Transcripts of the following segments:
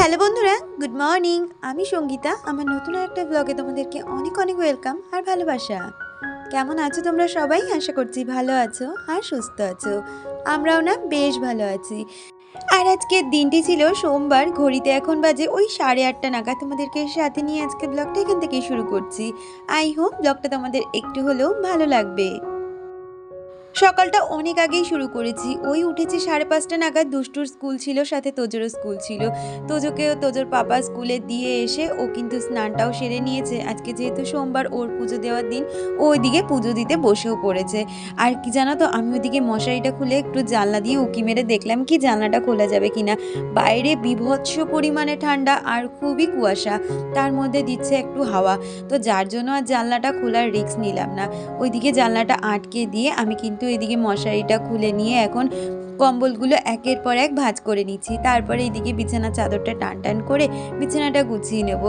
Hello বন্ধুরা, good morning. আমি সঙ্গীতা। আমার নতুন একটা ব্লগে তোমাদেরকে অনেক অনেক ওয়েলকাম আর ভালোবাসা। কেমন আছো তোমরা সবাই? আশা করছি ভালো আছো আর সুস্থ আছো। আমরাও না বেশ ভালো আছি। আর আজকের দিনটি ছিল সোমবার। ঘড়িতে এখন বাজে ওই 8:30 নাগাদ। তোমাদেরকে সাথে নিয়ে আজকে ব্লগটা এখান থেকেই শুরু করছি। আই হোপ ব্লগটা তোমাদের একটু হলেও ভালো লাগবে। সকালটা অনেক আগেই শুরু করেছি। ওই উঠেছি 5:30 নাগাদ। দুষ্টুর স্কুল ছিল, সাথে তোজোরও স্কুল ছিল। তোজোকেও তোজোর পাপা স্কুলে দিয়ে এসে ও কিন্তু স্নানটাও সেরে নিয়েছে। আজকে যেহেতু সোমবার, ওর পুজো দেওয়ার দিন, ও ওইদিকে পুজো দিতে বসেও পড়েছে। আর কি জানো তো, আমি ওইদিকে মশারিটা খুলে একটু জানলা দিয়ে উঁকি মেরে দেখলাম কি জানলাটা খোলা যাবে কিনা। বাইরে বীভৎস পরিমাণে ঠান্ডা আর খুবই কুয়াশা, তার মধ্যে দিচ্ছে একটু হাওয়া। তো যার জন্য আর জানলাটা খোলার রিস্ক নিলাম না। ওইদিকে জানলাটা আটকে দিয়ে আমি কিন্তু এদিকে মশারিটা খুলে নিয়ে এখন কম্বলগুলো একের পর এক ভাঁজ করে নিচ্ছি। তারপরে এইদিকে বিছানা চাদরটা টান টান করে বিছানাটা গুছিয়ে নেব।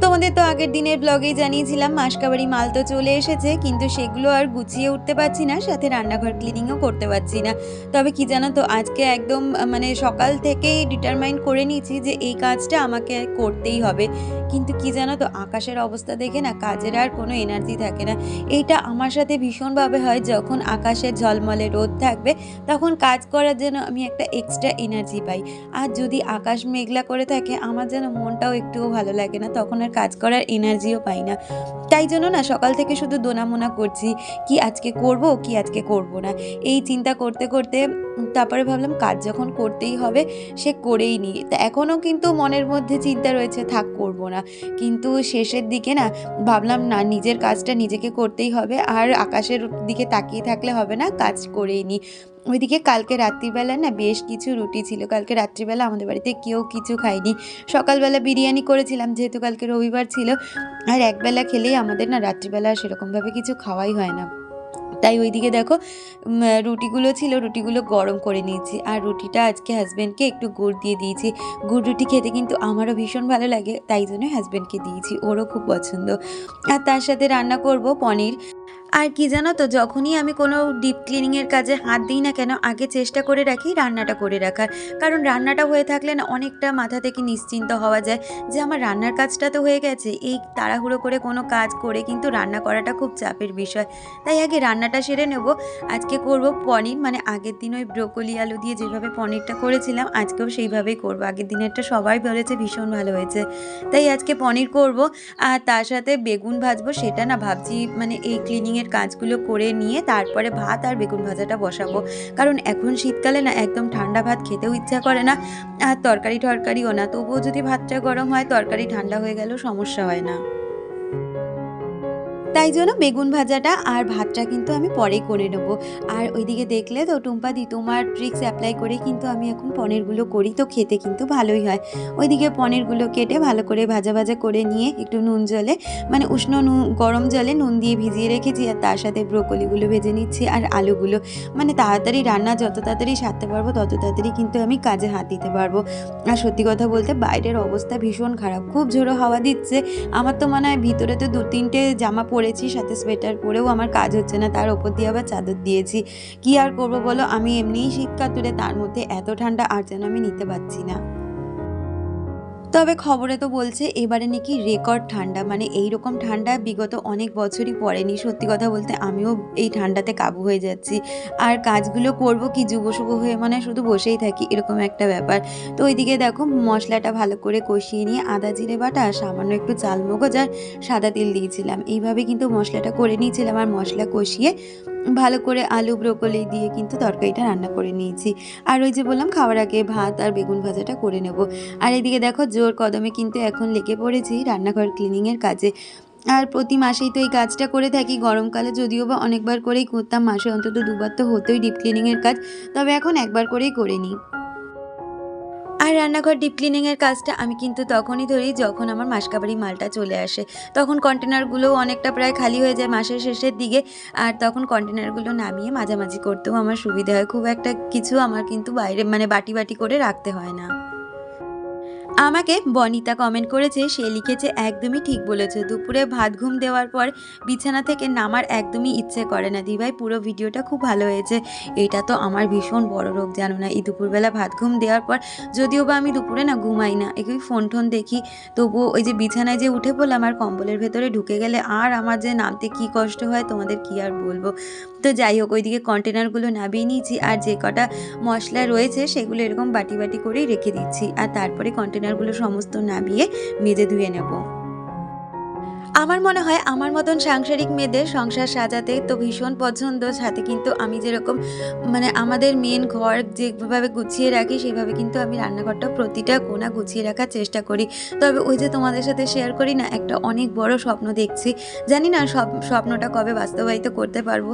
তোমাদের তো আগের দিনের ব্লগেই জানিয়েছিলাম মাসকাবাড়ি মাল তো চলে এসেছে, কিন্তু সেগুলো আর গুছিয়ে উঠতে পারছি না, সাথে রান্নাঘর ক্লিনিংও করতে পারছি না। তবে কি জানো তো, আজকে একদম মানে সকাল থেকেই ডিটারমাইন করে নিয়েছি যে এই কাজটা আমাকে করতেই হবে। কিন্তু কি জানো তো, আকাশের অবস্থা দেখে না কাজের আর কোনো এনার্জি থাকে না। এইটা আমার সাথে ভীষণভাবে হয়। যখন আকাশে ঝলমলে রোদ থাকবে তখন কাজ করার জন্য আমি একটা এক্সট্রা এনার্জি পাই। আর যদি আকাশ মেঘলা করে থাকে, আমার যেন মনটাও একটুও ভালো লাগে না, তখন আর কাজ করার এনার্জিও পাই না। তাই জন্য না সকাল থেকে শুধু দোনামোনা করছি, কি আজকে করব কি আজকে করব না, এই চিন্তা করতে করতে তারপরে ভাবলাম কাজ যখন করতেই হবে সে করেই নিই। তা এখনও কিন্তু মনের মধ্যে চিন্তা রয়েছে থাক করব না, কিন্তু শেষের দিকে না ভাবলাম না, নিজের কাজটা নিজেকে করতেই হবে, আর আকাশের দিকে তাকিয়ে থাকলে হবে না, কাজ করেই নিই। ওইদিকে কালকে রাত্রিবেলা না বেশ কিছু রুটি ছিল। কালকে রাত্রিবেলা আমাদের বাড়িতে কেউ কিছু খায়নি। সকালবেলা বিরিয়ানি করেছিলাম, যেহেতু কালকে রবিবার ছিল। আর একবেলা খেলেই আমাদের না রাত্রিবেলা সেরকমভাবে কিছু খাওয়াই হয় না। তাই ওইদিকে দেখো রুটিগুলো ছিল, রুটিগুলো গরম করে নিয়েছি। আর রুটিটা আজকে হাজব্যান্ডকে একটু গুড় দিয়ে দিয়েছি। গুড় রুটি খেতে কিন্তু আমারও ভীষণ ভালো লাগে, তাই জন্য হাজব্যান্ডকে দিয়েছি, ওরও খুব পছন্দ। আর তার সাথে রান্না করব পনির। আর কি জানো তো, যখনই আমি কোনো ডিপ ক্লিনিংয়ের কাজে হাত দিই না কেন, আগে চেষ্টা করে রাখি রান্নাটা করে রাখার। কারণ রান্নাটা হয়ে থাকলে না অনেকটা মাথা থেকে নিশ্চিন্ত হওয়া যায় যে আমার রান্নার কাজটা তো হয়ে গেছে। এই তাড়াহুড়ো করে কোনো কাজ করে কিন্তু রান্না করাটা খুব চাপের বিষয়। তাই আগে রান্নাটা সেরে নেব। আজকে করব পনির, মানে আগের দিন ওই ব্রোকলি আলু দিয়ে যেভাবে পনিরটা করেছিলাম আজকেও সেইভাবেই করব। আগের দিনেরটা সবাই বলেছে ভীষণ ভালো হয়েছে, তাই আজকে পনির করব। আর তার সাথে বেগুন ভাজবো। সেটা না ভাবছি মানে এই ক্লিনিংয়ের কাজগুলো করে নিয়ে তারপরে ভাত আর বেগুন ভাজাটা বসাবো। কারণ এখন শীতকালে না একদম ঠান্ডা ভাত খেতেও ইচ্ছা করে না, আর তরকারি টরকারিও না। তবুও যদি ভাতটা গরম হয়, তরকারি ঠান্ডা হয়ে গেলেও সমস্যা হয় না। তাই জন্য বেগুন ভাজাটা আর ভাতটা কিন্তু আমি পরেই করে নেব। আর ওইদিকে দেখলে তো টুম্পাদি, তোমার ট্রিক্স অ্যাপ্লাই করে কিন্তু আমি এখন পনিরগুলো করি, তো খেতে কিন্তু ভালোই হয়। ওইদিকে পনিরগুলো কেটে ভালো করে ভাজা ভাজা করে নিয়ে একটু নুন জলে, মানে উষ্ণ গরম জলে নুন দিয়ে ভিজিয়ে রেখেছি। আর তার সাথে ব্রোকলিগুলো ভেজে নিচ্ছি আর আলুগুলো। মানে তাড়াতাড়ি রান্না যত তাড়াতাড়ি সারতে পারবো তত তাড়াতাড়ি কিন্তু আমি কাজে হাত দিতে পারবো। আর সত্যি কথা বলতে বাইরের অবস্থা ভীষণ খারাপ, খুব ঝোড়ো হাওয়া দিচ্ছে। আমার তো মনে হয় ভিতরে তো 2-3টে জামা পরেছি, সাথে সোয়েটার পরেও আমার কাজ হচ্ছে না, তার ওপর দিয়ে আবার চাদর দিয়েছি। কি আর করবো বলো, আমি এমনিই শীত কাতুরে, তার মধ্যে এত ঠান্ডা আর যেন আমি নিতে পারছি না। তবে খবরে তো বলছে এবারে নাকি রেকর্ড ঠান্ডা, মানে এইরকম ঠান্ডা বিগত অনেক বছরই পড়েনি। সত্যি কথা বলতে আমিও এই ঠান্ডাতে কাবু হয়ে যাচ্ছি। আর কাজগুলো করব কি যুবশুভ হয়ে, মানে শুধু বসেই থাকি এরকম একটা ব্যাপার। তো ওইদিকে দেখো মশলাটা ভালো করে কষিয়ে নিয়ে আদা জিরে বাটা, সামান্য একটু চালমগজ আর সাদা তেল দিয়েছিলাম। এইভাবে কিন্তু মশলাটা করে নিয়েছিলাম। আর মশলা কষিয়ে ভালো করে আলু ব্রোকলি দিয়ে কিন্তু তরকারিটা রান্না করে নিয়েছি। আর ওই যে বললাম খাওয়ার আগে ভাত আর বেগুন ভাজাটা করে নেব। আর এদিকে দেখো জোর কদমে কিন্তু এখন লেগে পড়েছি রান্নাঘর ক্লিনিংয়ের কাজে। আর প্রতি মাসেই তো এই কাজটা করে থাকি। গরমকালে যদিও বা অনেকবার করেই করতাম, মাসে অন্তত 2বার তো হতোই ডিপ ক্লিনিংয়ের কাজ, তবে এখন একবার করেই করে নিই। আর রান্নাঘর ডিপ ক্লিনিংয়ের কাজটা আমি কিন্তু তখনই ধরি যখন আমার মাসকাবারি মালটা চলে আসে। তখন কন্টেনারগুলোও অনেকটা প্রায় খালি হয়ে যায় মাসের শেষের দিকে। আর তখন কন্টেনারগুলো নামিয়ে মাঝামাঝি করতেও আমার সুবিধা হয়। খুব একটা কিছু আমার কিন্তু বাইরে মানে বাটি বাটি করে রাখতে হয় না। আমাকে বনিতা কমেন্ট করেছে, সে লিখেছে একদমই ঠিক বলেছে, দুপুরে ভাত ঘুম দেওয়ার পর বিছানা থেকে নামার একদমই ইচ্ছে করে না। দিভাই পুরো ভিডিওটা খুব ভালো হয়েছে। এটা তো আমার ভীষণ বড় রোগ জানো না, এই দুপুরবেলা ভাত ঘুম দেওয়ার পর, যদিও বা আমি দুপুরে না ঘুমাই না, একটু ফোন টোন দেখি, তবুও ওই যে বিছানায় যে উঠে পড়লাম আর কম্বলের ভেতরে ঢুকে গেলে আর আমার যে নামতে কি কষ্ট হয় তোমাদের কি আর বলবো। তো যাই হোক, ওইদিকে কন্টেনারগুলো নামিয়ে নিয়েছি আর যে কটা মশলা রয়েছে সেগুলো এরকম বাটি বাটি করেই রেখে দিচ্ছি, আর তারপরে কন্টেনারগুলো সমস্ত নামিয়ে মেজে ধুয়ে নেব। আমার মনে হয় আমার মতন সাংসারিক মেয়েদের সংসার সাজাতে তো ভীষণ পছন্দ, সাথে কিন্তু আমি যেরকম মানে আমাদের মেন ঘর যেভাবে গুছিয়ে রাখি সেভাবে কিন্তু আমি রান্নাঘরটা প্রতিটা কোণা গুছিয়ে রাখার চেষ্টা করি। তবে ওই যে তোমাদের সাথে শেয়ার করি না, একটা অনেক বড় স্বপ্ন দেখছি, জানি না স্বপ্নটা কবে বাস্তবায়িত করতে পারবো।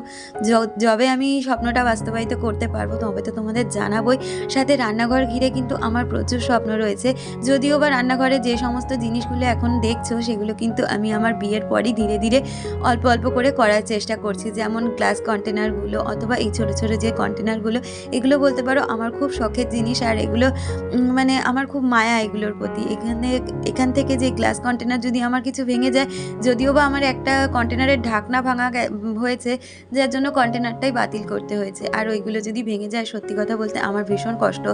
যবে আমি স্বপ্নটা বাস্তবায়িত করতে পারবো তবে তো তোমাদের জানাবোই। সাথে রান্নাঘর ঘিরে কিন্তু আমার প্রচুর স্বপ্ন রয়েছে, যদিও বা রান্নাঘরে যে সমস্ত জিনিসগুলো এখন দেখছো সেগুলো কিন্তু আমি আমার বিয়ের পরই ধীরে ধীরে অল্প অল্প করে করার চেষ্টা করছি। যেমন গ্লাস কন্টেনারগুলো অথবা এই ছোটো ছোটো যে কন্টেনারগুলো, এগুলো বলতে পারো আমার খুব শখের জিনিস, আর এগুলো মানে আমার খুব মায়া এগুলোর প্রতি। এখান থেকে যে গ্লাস কন্টেনার যদি আমার কিছু ভেঙে যায়, যদিও বা আমার একটা কন্টেনারের ঢাকনা ভাঙা হয়েছে, যার জন্য কন্টেনারটাই বাতিল করতে হয়েছে, আর ওইগুলো যদি ভেঙে যায় সত্যি কথা বলতে আমার ভীষণ কষ্ট।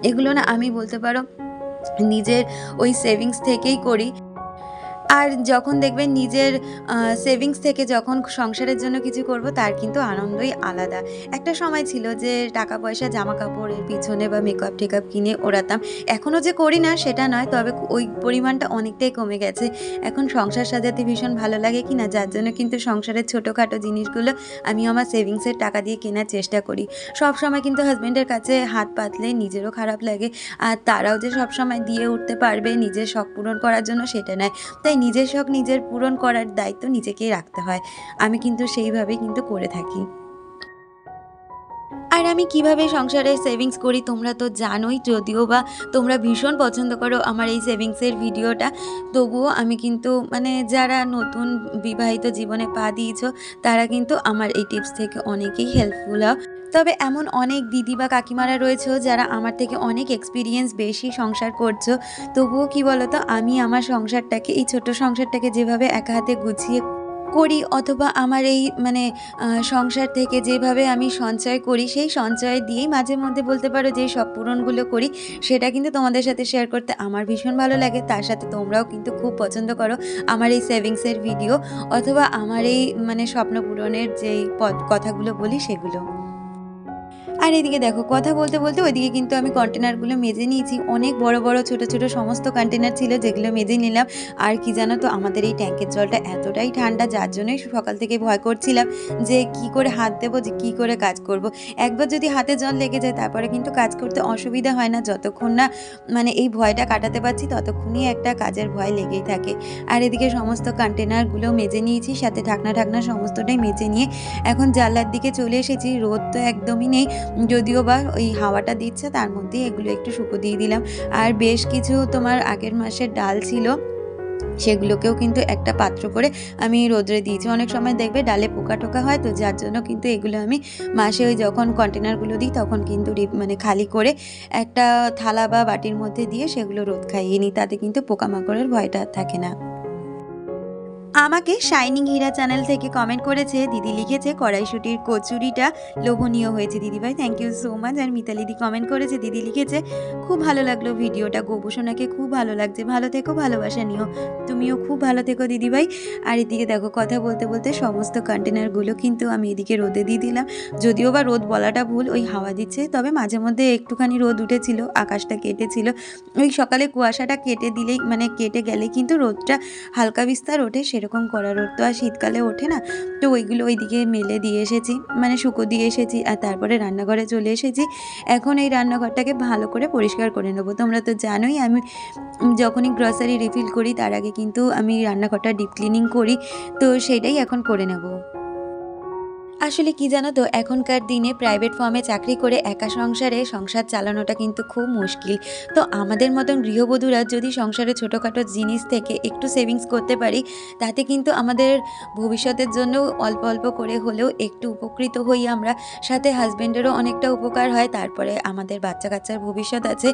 এগুলো না আমি বলতে পারো নিজের ওই সেভিংস থেকেই করি। আর যখন দেখবেন নিজের সেভিংস থেকে যখন সংসারের জন্য কিছু করব তার কিন্তু আনন্দই আলাদা। একটা সময় ছিল যে টাকা পয়সা জামা কাপড়ের পিছনে বা মেকআপ টেকআপ কিনে ওড়াতাম, এখনও যে করি না সেটা নয়, তবে ওই পরিমাণটা অনেকটাই কমে গেছে। এখন সংসার সাজাতে ভীষণ ভালো লাগে কি না, যার জন্য কিন্তু সংসারের ছোটোখাটো জিনিসগুলো আমি আমার সেভিংসের টাকা দিয়ে কেনার চেষ্টা করি। সব সময় কিন্তু হাজব্যান্ডের কাছে হাত পাতলে নিজেরও খারাপ লাগে, আর তারাও যে সব সময় দিয়ে উঠতে পারবে নিজের শখ পূরণ করার জন্য সেটা নয়। তাই নিজের শখ নিজের পূরণ করার দায়িত্ব নিজেকেই রাখতে হয়। আমি কিন্তু সেইভাবেই কিন্তু করে থাকি। আর আমি কিভাবে সংসারে সেভিংস করি তোমরা তো জানোই, যদিও বা তোমরা ভীষণ পছন্দ করো আমার এই সেভিংসের ভিডিওটা, তবুও আমি কিন্তু মানে যারা নতুন বিবাহিত জীবনে পা দিয়েছ তারা কিন্তু আমার এই টিপস থেকে অনেকেই হেল্পফুল হও। তবে এমন অনেক দিদি বা কাকিমারা রয়েছে যারা আমার থেকে অনেক এক্সপিরিয়েন্স বেশি সংসার করছো, তবুও কি বলো তো, আমি আমার সংসারটাকে, এই ছোট্ট সংসারটাকে যেভাবে একা হাতে গুছিয়ে করি, অথবা আমার এই মানে সংসার থেকে যেভাবে আমি সঞ্চয় করি, সেই সঞ্চয় দিয়েই মাঝে মধ্যে বলতে পারো যে সব পূরণগুলো করি, সেটা কিন্তু তোমাদের সাথে শেয়ার করতে আমার ভীষণ ভালো লাগে। তার সাথে তোমরাও কিন্তু খুব পছন্দ করো আমার এই সেভিংসের ভিডিও, অথবা আমার এই মানে স্বপ্ন পূরণের যেই কথাগুলো বলি সেগুলো। আর এদিকে দেখো, কথা বলতে বলতে ওইদিকে কিন্তু আমি কন্টেনারগুলো মেজে নিয়েছি। অনেক বড় বড় ছোট ছোট সমস্ত কন্টেনার ছিল যেগুলো মেজে নিলাম। আর কি জানো তো, আমাদের এই ট্যাঙ্কের জলটা এতটাই ঠান্ডা, যার জন্যই সকাল থেকে ভয় করছিলাম যে কি করে হাত দেবো, যে কি করে কাজ করব। একবার যদি হাতে জল লেগে যায় তারপরে কিন্তু কাজ করতে অসুবিধা হয় না, যতক্ষণ না মানে এই ভয়টা কাটাতে পারছি ততক্ষণই একটা কাজের ভয় লেগেই থাকে। আর এদিকে সমস্ত কন্টেনারগুলো মেজে নিয়েছি, সাথে ঢাকনা ঢাকনা সমস্তটাই মেজে নিয়ে এখন জানলার দিকে চলে এসেছি। রোদ তো একদমই নেই, যদিও বা ওই হাওয়াটা দিচ্ছে, তার মধ্যেই এগুলো একটু শুকো দিয়ে দিলাম। আর বেশ কিছু তোমার আগের মাসের ডাল ছিল, সেগুলোকেও কিন্তু একটা পাত্র করে আমি রোদ্রে দিয়েছি। অনেক সময় দেখবে ডালে পোকা টোকা হয়, তো যার জন্য কিন্তু এগুলো আমি মাসে ওই যখন কন্টেনারগুলো দিই তখন কিন্তু মানে খালি করে একটা থালা বা বাটির মধ্যে দিয়ে সেগুলো রোদ খাইয়ে নিই, তাতে কিন্তু পোকামাকড়ের ভয়টা থাকে না। আমাকে শাইনিং হীরা চ্যানেল থেকে কমেন্ট করেছে, দিদি লিখেছে কড়াইশুটির কচুরিটা লোভনীয় হয়েছে। দিদিভাই থ্যাংক ইউ সো মাচ। আর মিতালিদি কমেন্ট করেছে, দিদি লিখেছে খুব ভালো লাগলো ভিডিওটা, গোপুসোনাকে খুব ভালো লাগছে, ভালো থেকো, ভালোবাসা নিও, তুমিও খুব ভালো থেকো দিদিভাই। আর এদিকে দেখো, কথা বলতে বলতে সমস্ত কন্টেনারগুলো কিন্তু আমি এদিকে রোদে দিয়ে দিলাম। যদিও বা রোদ বলাটা ভুল, ওই হাওয়া দিচ্ছে, তবে মাঝে মধ্যে একটুখানি রোদ উঠেছিল, আকাশটা কেটেছিল। ওই সকালে কুয়াশাটা কেটে দিলেই মানে কেটে গেলে কিন্তু রোদটা হালকা বিস্তার ওঠে, সেরকম কড়া রোদ তো আর শীতকালে ওঠে না। তো ওইগুলো ওইদিকে মেলে দিয়ে এসেছি, মানে শুকো দিয়ে এসেছি, আর তারপরে রান্নাঘরে চলে এসেছি। এখন এই রান্নাঘরটাকে ভালো করে পরিষ্কার করে নেবো। তোমরা তো জানোই আমি যখনই গ্রসারি রিফিল করি তার আগে কিন্তু আমি রান্নাঘরটা ডিপ ক্লিনিং করি, তো সেটাই এখন করে নেব। আসলে কি জানো তো, এখনকার দিনে প্রাইভেট ফার্মে চাকরি করে একা সংসার চালানোটা কিন্তু খুব মুশকিল। তো আমাদের মতন গৃহবধূরা যদি সংসারে ছোটোখাটো জিনিস থেকে একটু সেভিংস করতে পারি, তাতে কিন্তু আমাদের ভবিষ্যতের জন্য অল্প অল্প করে হলেও একটু উপকৃত হই আমরা। সাথে হাজব্যান্ডেরও অনেকটা উপকার হয়, তারপরে আমাদের বাচ্চা কাচ্চার ভবিষ্যৎ আছে।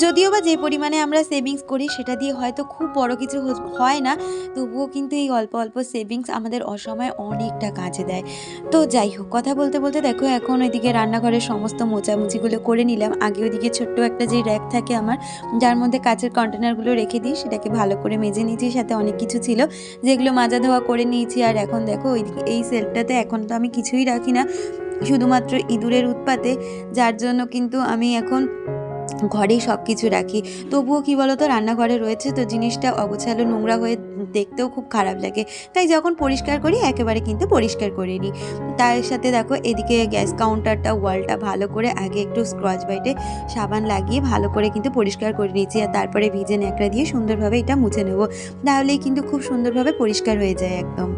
যদিও বা যে পরিমাণে আমরা সেভিংস করি সেটা দিয়ে হয়তো খুব বড় কিছু হয় না, তবুও কিন্তু এই অল্প অল্প সেভিংস আমাদের অসময়ে অনেকটা কাজে দেয়। তো যাই হোক, কথা বলতে বলতে দেখো এখন ওইদিকে রান্নাঘরের সমস্ত মোছামুছিগুলো করে নিলাম। আগে ওইদিকে ছোট্ট একটা যে র্যাক থাকে আমার, যার মধ্যে কাচের কন্টেনারগুলো রেখে দিই, সেটাকে ভালো করে মেজে নিয়েছি। সাথে অনেক কিছু ছিল যেগুলো মাজা ধোয়া করে নিয়েছি। আর এখন দেখো ওইদিকে এই সেলফটাতে এখন তো আমি কিছুই রাখি না, শুধুমাত্র ইঁদুরের উৎপাতে, যার জন্য কিন্তু আমি এখন ঘরেই সব কিছু রাখি। তবুও কী বলো তো, রান্নাঘরে রয়েছে তো জিনিসটা অগোছালো নোংরা হয়ে দেখতেও খুব খারাপ লাগে, তাই যখন পরিষ্কার করি একেবারে কিন্তু পরিষ্কার করে নিই। তার সাথে দেখো এদিকে গ্যাস কাউন্টারটা, ওয়ালটা ভালো করে আগে একটু স্ক্রচ ব্রাইটে সাবান লাগিয়ে ভালো করে কিন্তু পরিষ্কার করে নিয়েছি। আর তারপরে ভিজে ন্যাকড়া দিয়ে সুন্দরভাবে এটা মুছে নেব, তাহলেই কিন্তু খুব সুন্দরভাবে পরিষ্কার হয়ে যায় একদম।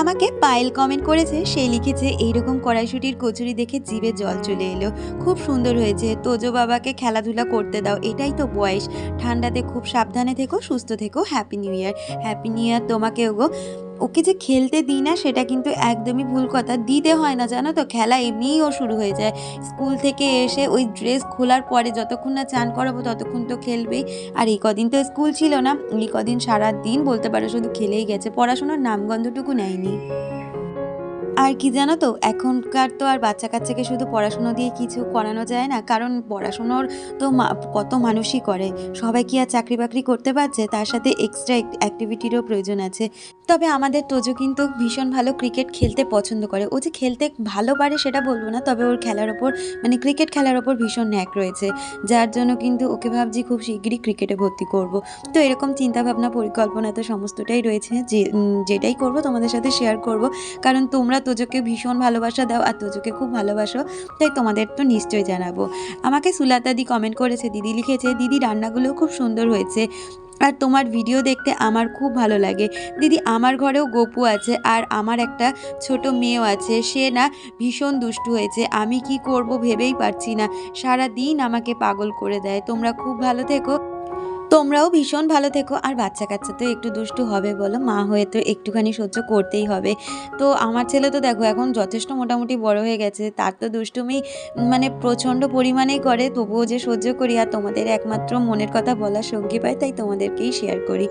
আমাকে পায়েল কমেন্ট করেছে, সে লিখেছে এইরকম কড়াইশুঁটির কচুরি দেখে জিভে জল চলে এলো, খুব সুন্দর হয়েছে। তোজো বাবাকে খেলাধুলা করতে দাও, এটাই তো বয়স। ঠান্ডাতে খুব সাবধানে থেকো, সুস্থ থেকো। Happy new year. Happy new year তোমাকেও গো। ওকে যে খেলতে দিই না সেটা কিন্তু একদমই ভুল কথা, দিতে হয় না জানো তো, খেলা এমনিই ও শুরু হয়ে যায়। স্কুল থেকে এসে ওই ড্রেস খোলার পরে যতক্ষণ না চান করাবো ততক্ষণ তো খেলবেই। আর এই কদিন তো স্কুল ছিল না, এই কদিন সারা দিন বলতে পারো শুধু খেলেই গেছে, পড়াশোনার নামগন্ধটুকু নেয়নি। আর কি জানো তো, এখনকার তো আর বাচ্চা কাচ্চাকে শুধু পড়াশুনো দিয়ে কিছু করানো যায় না, কারণ পড়াশুনোর তো কত মানুষই করে, সবাই কি আর চাকরি বাকরি করতে পারছে, তার সাথে এক্সট্রা অ্যাক্টিভিটিরও প্রয়োজন আছে। তবে আমাদের তোজো কিন্তু ভীষণ ভালো ক্রিকেট খেলতে পছন্দ করে। ও যে খেলতে ভালো পারে সেটা বলবো না, তবে ওর খেলার ওপর মানে ক্রিকেট খেলার ওপর ভীষণ ন্যাক রয়েছে, যার জন্য কিন্তু ওকে ভাবছি খুব শিগগিরই ক্রিকেটে ভর্তি করব। তো এরকম চিন্তাভাবনা পরিকল্পনা তো সমস্তটাই রয়েছে, যে যেটাই করব তোমাদের সাথে শেয়ার করব, কারণ তোমরা তোজোকে ভীষণ ভালোবাসা দাও আর তোজোকে খুব ভালোবাসো, তাই তোমাদের তো নিশ্চয়ই জানাবো। আমাকে সুলাতাদি কমেন্ট করেছে, দিদি লিখেছে, দিদি রান্নাগুলো খুব সুন্দর হয়েছে আর তোমার ভিডিও দেখতে আমার খুব ভালো লাগে। দিদি আমার ঘরেও গপু আছে আর আমার একটা ছোট মেয়েও আছে, সে না ভীষণ দুষ্টু হয়েছে, আমি কি করব ভেবেই পারছি না, সারা দিন আমাকে পাগল করে দেয়। তোমরা খুব ভালো থেকো, তোমরাও ভীষণ ভালো থেকো। আর বাচ্চা কাচ্চা তো একটু দুষ্টু হবে বলো, মা হয়ে তো একটুখানি সহ্য করতেই হবে। তো আমার ছেলে তো দেখো এখন যথেষ্ট মোটামুটি বড় হয়ে গেছে, তার তো দুষ্টুমি মানে প্রচণ্ড পরিমাণেই করে, তবুও যে সহ্য করি। আর তোমাদের একমাত্র মনের কথা বলার সঙ্গী পাই, তাই তোমাদেরকেই শেয়ার করি।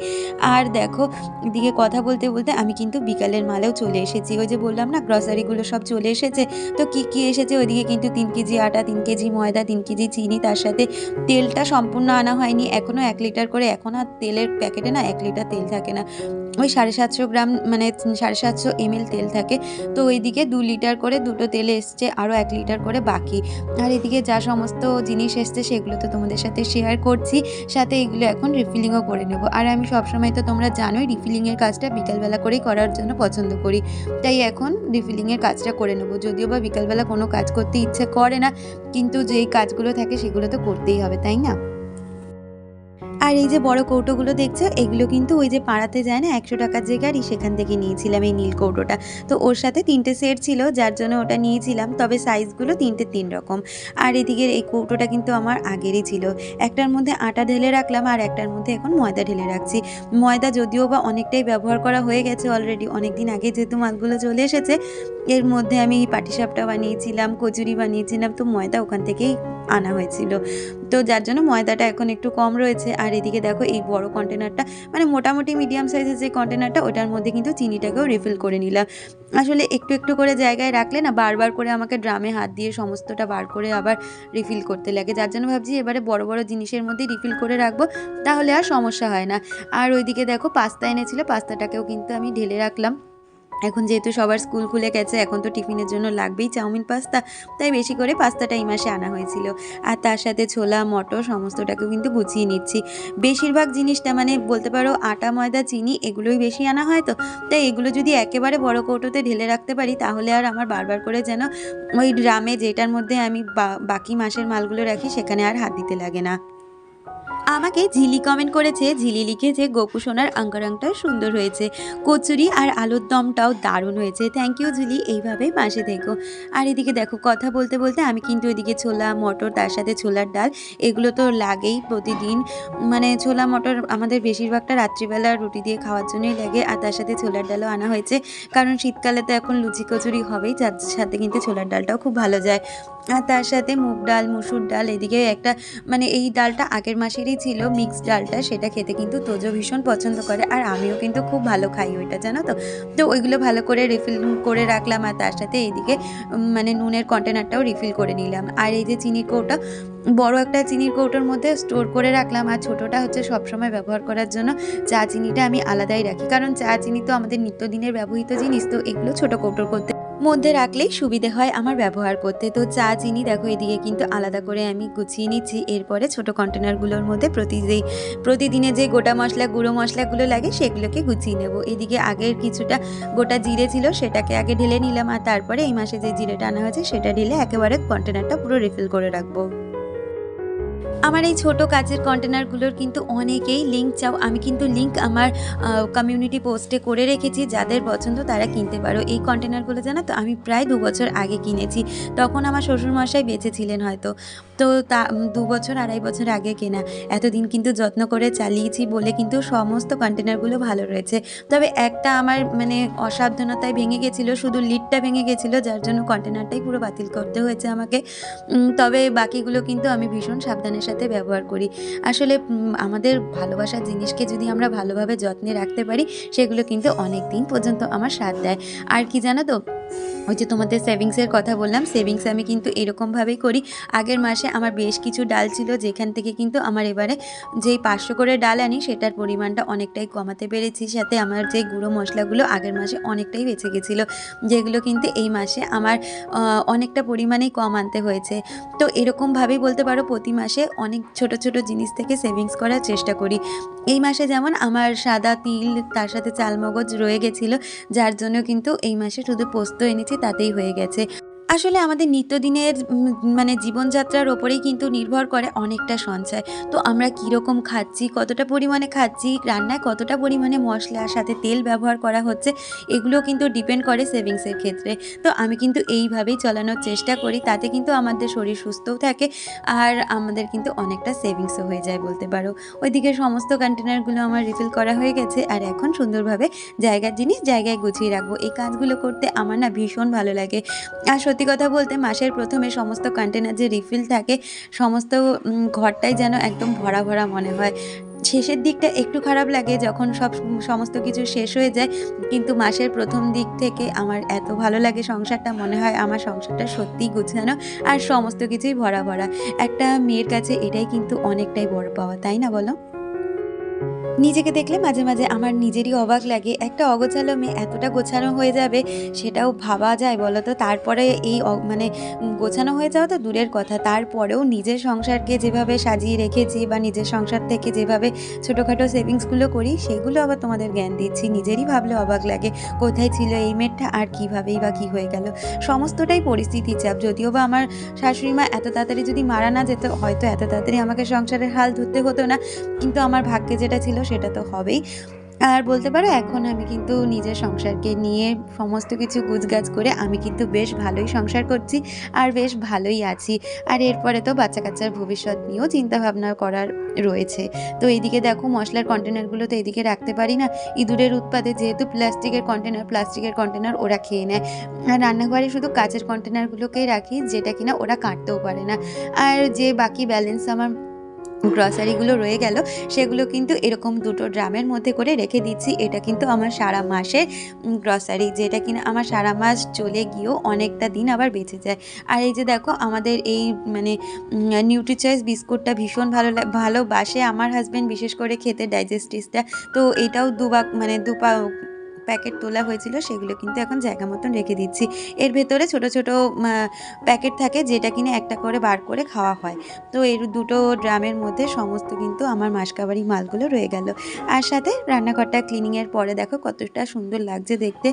আর দেখো এদিকে কথা বলতে বলতে আমি কিন্তু বিকালের মালেও চলে এসেছি, ওই যে বললাম না গ্রসারিগুলো সব চলে এসেছে। তো কি কি এসেছে, ওইদিকে কিন্তু 3 কেজি আটা, 3 কেজি ময়দা, 3 কেজি চিনি, তার সাথে তেলটা সম্পূর্ণ আনা হয়নি এখনও, 1 লিটার করে। এখন আর তেলের প্যাকেটে না 1 লিটার তেল থাকে না, ওই 750 গ্রাম মানে 750 ml তেল থাকে। তো ওইদিকে 2 লিটার করে দুটো তেলে এসছে, আরও 1 লিটার করে বাকি। আর এদিকে যা সমস্ত জিনিস এসছে সেগুলো তো তোমাদের সাথে শেয়ার করছি, সাথে এগুলো এখন রিফিলিংও করে নেব। আর আমি সবসময় তো তোমরা জানোই রিফিলিংয়ের কাজটা বিকালবেলা করেই করার জন্য পছন্দ করি, তাই এখন রিফিলিংয়ের কাজটা করে নেব। যদিও বা বিকালবেলা কোনো কাজ করতে ইচ্ছে করে না, কিন্তু যেই কাজগুলো থাকে সেগুলো তো করতেই হবে, তাই না? আর এই যে বড় কৌটোগুলো দেখছো, এগুলো কিন্তু ওই যে পাড়াতে যায় না 100 টাকার যে গাড়ি, সেখান থেকে নিয়েছিলাম এই নীল কৌটোটা। তো ওর সাথে 3টে সেট ছিল, যার জন্য ওটা নিয়েছিলাম, তবে সাইজগুলো 3টে 3 রকম। আর এদিকের এই কৌটোটা কিন্তু আমার আগেরই ছিল, একটার মধ্যে আটা ঢেলে রাখলাম আর একটার মধ্যে এখন ময়দা ঢেলে রাখছি। ময়দা যদিও বা অনেকটাই ব্যবহার করা হয়ে গেছে অলরেডি, অনেক দিন আগে যেহেতু মালগুলো চলে এসেছে। এর মধ্যে আমি পাটিসাপটা বানিয়েছিলাম, কচুরি বানিয়েছিলাম, তো ময়দা ওখান থেকেই আনা হয়েছিল, তো যার জন্য ময়দাটা এখন একটু কম রয়েছে। আর এদিকে দেখো এই বড় কন্টেনারটা মানে মোটামুটি মিডিয়াম সাইজের যে কন্টেনারটা, ওটার মধ্যে কিন্তু চিনিটাকেও রিফিল করে নিলাম। আসলে একটু একটু করে জায়গায় রাখলে না বারবার করে আমাকে ড্রামে হাত দিয়ে সমস্তটা বার করে আবার রিফিল করতে লাগে, যার জন্য ভাবছি এবারে বড় বড় জিনিসের মধ্যেই রিফিল করে রাখবো, তাহলে আর সমস্যা হয় না। আর ওইদিকে দেখো পাস্তা এনেছিল, পাস্তাটাকেও কিন্তু আমি ঢেলে রাখলাম। এখন যেহেতু সবার স্কুল খুলে গেছে, এখন তো টিফিনের জন্য লাগবেই চাউমিন পাস্তা, তাই বেশি করে পাস্তাটা এই মাসে আনা হয়েছিল। আর তার সাথে ছোলা মটর সমস্তটাকেও কিন্তু গুছিয়ে নিচ্ছি। বেশিরভাগ জিনিসটা মানে বলতে পারো আটা ময়দা চিনি এগুলোই বেশি আনা হয়, তো তাই এগুলো যদি একেবারে বড় কৌটোতে ঢেলে রাখতে পারি, তাহলে আর আমার বারবার করে যেন ওই ড্রামে যেটার মধ্যে আমি বাকি মাসের মালগুলো রাখি সেখানে আর হাত দিতে লাগে না। আমাকে ঝিলি কমেন্ট করেছে, ঝিলি লিখেছে গোপু সোনার আঙ্কারাংটা সুন্দর হয়েছে, কচুরি আর আলুর দমটাও দারুণ হয়েছে। থ্যাংক ইউ ঝিলি, এইভাবেই পাশে থেকো। আর এদিকে দেখো কথা বলতে বলতে আমি কিন্তু এদিকে ছোলা মটর, তার সাথে ছোলার ডাল, এগুলো তো লাগেই প্রতিদিন। মানে ছোলা মটর আমাদের বেশিরভাগটা রাত্রিবেলা রুটি দিয়ে খাওয়ার জন্যই লাগে, আর তার সাথে ছোলার ডালও আনা হয়েছে, কারণ শীতকালে তো এখন লুচি কচুরি হবেই, যার সাথে কিন্তু ছোলার ডালটাও খুব ভালো যায়। আর তার সাথে মুগ ডাল, মুসুর ডাল, এদিকে একটা মানে এই ডালটা আগের মাসেরই ছিল, মিক্সড ডালটা, সেটা খেতে কিন্তু তোজো ভীষণ পছন্দ করে, আর আমিও কিন্তু খুব ভালো খাই ওইটা, জানো তো। তো ওইগুলো ভালো করে রিফিল করে রাখলাম, আর তার সাথে এইদিকে মানে নুনের কন্টেনারটাও রিফিল করে নিলাম। আর এই যে চিনির কৌটা, বড় একটা চিনির কৌটোর মধ্যে স্টোর করে রাখলাম, আর ছোটোটা হচ্ছে সবসময় ব্যবহার করার জন্য। চা চিনিটা আমি আলাদাই রাখি, কারণ চা চিনি তো আমাদের নিত্যদিনের ব্যবহৃত জিনিস, তো এগুলো ছোটো কৌটোর করতে মধ্যে রাখলেই সুবিধে হয় আমার ব্যবহার করতে। তো চা চিনি দেখো এদিকে কিন্তু আলাদা করে আমি গুছিয়ে নিচ্ছি। এরপরে ছোট কন্টেনারগুলোর মধ্যে প্রতিদিনে যে গোটা মশলা, গুঁড়ো মশলাগুলো লাগে সেগুলোকে গুছিয়ে নেব। এদিকে আগের কিছুটা গোটা জিরে ছিল, সেটাকে আগে ঢেলে নিলাম, আর তারপরে এই মাসে যে জিরেটা আনা হয়েছে সেটা ঢেলে একেবারে কন্টেনারটা পুরো রিফিল করে রাখবো। আমার এই ছোটো কাচের কন্টেনারগুলোর কিন্তু অনেকেই লিঙ্ক চাও, আমি কিন্তু লিঙ্ক আমার কমিউনিটি পোস্টে করে রেখেছি, যাদের পছন্দ তারা কিনতে পারো। এই কন্টেনারগুলো জানো তো আমি প্রায় 2 বছর আগে কিনেছি, তখন আমার শ্বশুরমশাই বেঁচে ছিলেন হয়তো, তো তা 2 বছর 2.5 বছর আগে কেনা। এতদিন কিন্তু যত্ন করে চালিয়েছি বলে কিন্তু সমস্ত কন্টেনারগুলো ভালো রয়েছে। তবে একটা আমার মানে অসাবধানতায় ভেঙে গেছিলো, শুধু লিডটা ভেঙে গেছিলো, যার জন্য কন্টেনারটাই পুরো বাতিল করতে হয়েছে আমাকে। তবে বাকিগুলো কিন্তু আমি ভীষণ সাবধানের সাথে ব্যবহার করি। আসলে আমাদের ভালোবাসার জিনিসকে যদি আমরা ভালোভাবে যত্নে রাখতে পারি, সেগুলো কিন্তু অনেক দিন পর্যন্ত আমার সাথ দেয়। আর কি জানো তো, ওই যে তোমাদের সেভিংসের কথা বললাম, সেভিংস আমি কিন্তু এরকমভাবেই করি। আগের মাসে আমার বেশ কিছু ডাল ছিল, যেখান থেকে কিন্তু আমার এবারে যেই 500 করে ডাল আনি সেটার পরিমাণটা অনেকটাই কমাতে পেরেছি। সাথে আমার যে গুঁড়ো মশলাগুলো আগের মাসে অনেকটাই বেঁচে গেছিলো, যেগুলো কিন্তু এই মাসে আমার অনেকটা পরিমাণেই কম আনতে হয়েছে। তো এরকমভাবেই বলতে পারো প্রতি মাসে অনেক ছোট ছোট জিনিস থেকে সেভিংস করার চেষ্টা করি। এই মাসে যেমন আমার সাদা তিল, তার সাথে চালমগজ রয়ে গেছিলো, যার জন্য কিন্তু এই মাসে শুধু পোস্ত এনেছি, তাতেই হয়ে গেছে। আসলে আমাদের নিত্যদিনের মানে জীবনযাত্রার ওপরেই কিন্তু নির্ভর করে অনেকটা সঞ্চয়। তো আমরা কীরকম খাচ্ছি, কতটা পরিমাণে খাচ্ছি, রান্নায় কতটা পরিমাণে মশলার সাথে তেল ব্যবহার করা হচ্ছে, এগুলো কিন্তু ডিপেন্ড করে সেভিংসের ক্ষেত্রে। তো আমি কিন্তু এইভাবেই চালানোর চেষ্টা করি, তাতে কিন্তু আমাদের শরীর সুস্থও থাকে, আর আমাদের কিন্তু অনেকটা সেভিংসও হয়ে যায় বলতে পারো। ওইদিকে সমস্ত কন্টেনারগুলো আমার রিফিল করা হয়ে গেছে, আর এখন সুন্দরভাবে জায়গার জিনিস জায়গায় গুছিয়ে রাখবো। এই কাজগুলো করতে আমার না ভীষণ ভালো লাগে। আর সত্যি কথা বলতে মাসের প্রথমে সমস্ত কন্টেনার যে রিফিল থাকে, সমস্ত ঘরটাই যেন একদম ভরা ভরা মনে হয়। শেষের দিকটা একটু খারাপ লাগে যখন সমস্ত কিছু শেষ হয়ে যায়, কিন্তু মাসের প্রথম দিক থেকে আমার এত ভালো লাগে সংসারটা, মনে হয় আমার সংসারটা সত্যিই গুছানো আর সমস্ত কিছুই ভরা ভরা। একটা মেয়ের কাছে এটাই কিন্তু অনেকটাই বড় পাওয়া, তাই না বলো? নিজেকে দেখলে মাঝে মাঝে আমার নিজেরই অবাক লাগে, একটা অগোছালো মেয়ে এতটা গোছানো হয়ে যাবে সেটাও ভাবা যায় বলো তো? তারপরে এই মানে গোছানো হয়ে যাওয়া তো দূরের কথা, তারপরেও নিজের সংসারকে যেভাবে সাজিয়ে রেখেছি বা নিজের সংসার থেকে যেভাবে ছোটোখাটো সেভিংসগুলো করি, সেগুলো আবার তোমাদের জ্ঞান দিচ্ছি, নিজেরই ভাবলে অবাক লাগে কোথায় ছিল এই মেয়েটা, আর কীভাবেই বা কী হয়ে গেল। সমস্তটাই পরিস্থিতির চাপ। যদিও বা আমার শাশুড়ি মা এত তাড়াতাড়ি যদি মারা না যেত, হয়তো এত তাড়াতাড়ি আমাকে সংসারের হাল ধরতে হতো না, কিন্তু আমার ভাগ্যে যেটা ছিল সেটা তো হবেই। আর বলতে পারো এখন আমি কিন্তু নিজের সংসারকে নিয়ে সমস্ত কিছু গুছগাছ করে আমি কিন্তু বেশ ভালোই সংসার করছি, আর বেশ ভালোই আছি। আর এরপরে তো বাচ্চা কাচ্চার ভবিষ্যৎ নিয়েও চিন্তাভাবনা করার রয়েছে। তো এইদিকে দেখো মশলার কন্টেনারগুলো তো এদিকে রাখতে পারি না, ইঁদুরের উৎপাতে, যেহেতু প্লাস্টিকের কন্টেনার ওরা খেয়ে নেয়। আর রান্নাঘরে শুধু কাচের কন্টেনারগুলোকেই রাখি, যেটা কিনা ওরা কাটতেও পারে না। আর যে বাকি ব্যালেন্স আমার গ্রসারিগুলো রয়ে গেল, সেগুলো কিন্তু এরকম 2টো ড্রামের মধ্যে করে রেখে দিচ্ছি। এটা কিন্তু আমার সারা মাসের গ্রসারি, যেটা কিনা আমার সারা মাস চলে গিয়েও অনেকটা দিন আবার বেঁচে যায়। আর এই যে দেখো আমাদের এই মানে নিউট্রিচয়েস বিস্কুটটা ভীষণ ভালোবাসে আমার হাজব্যান্ড, বিশেষ করে খেতে, ডাইজেস্টিসটা। তো এটাও দুপা প্যাকেট তোলা হয়েছিল সেগুলো কিন্তু এখন জায়গা মতন রেখে দিচ্ছি। এর ভেতরে ছোট ছোট প্যাকেট থাকে যেটা কিনা একটা করে বার করে খাওয়া হয়। তো এর দুটো ড্রামের মধ্যে সমস্ত কিন্তু আমার মাসকাবারি মালগুলো রয়ে গেল। আর সাথে রান্নাঘরটা ক্লিনিংয়ের পরে দেখো কতটা সুন্দর লাগছে দেখতে।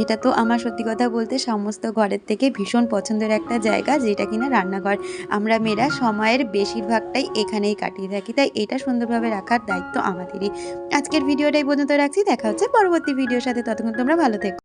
এটা তো আমার সত্যি কথা বলতে সমস্ত ঘরের থেকে ভীষণ পছন্দের একটা জায়গা, যেটা কিনা রান্নাঘর। আমরা মেয়েরা সময়ের বেশিরভাগটাই এখানেই কাটিয়ে থাকি, তাই এটা সুন্দরভাবে রাখার দায়িত্ব আমাদেরই। আজকের ভিডিওটা এই পর্যন্ত রাখছি। দেখা হচ্ছে পরবর্তী ভিডিওর সাথে। ততক্ষণ তোমরা ভালো থেকো।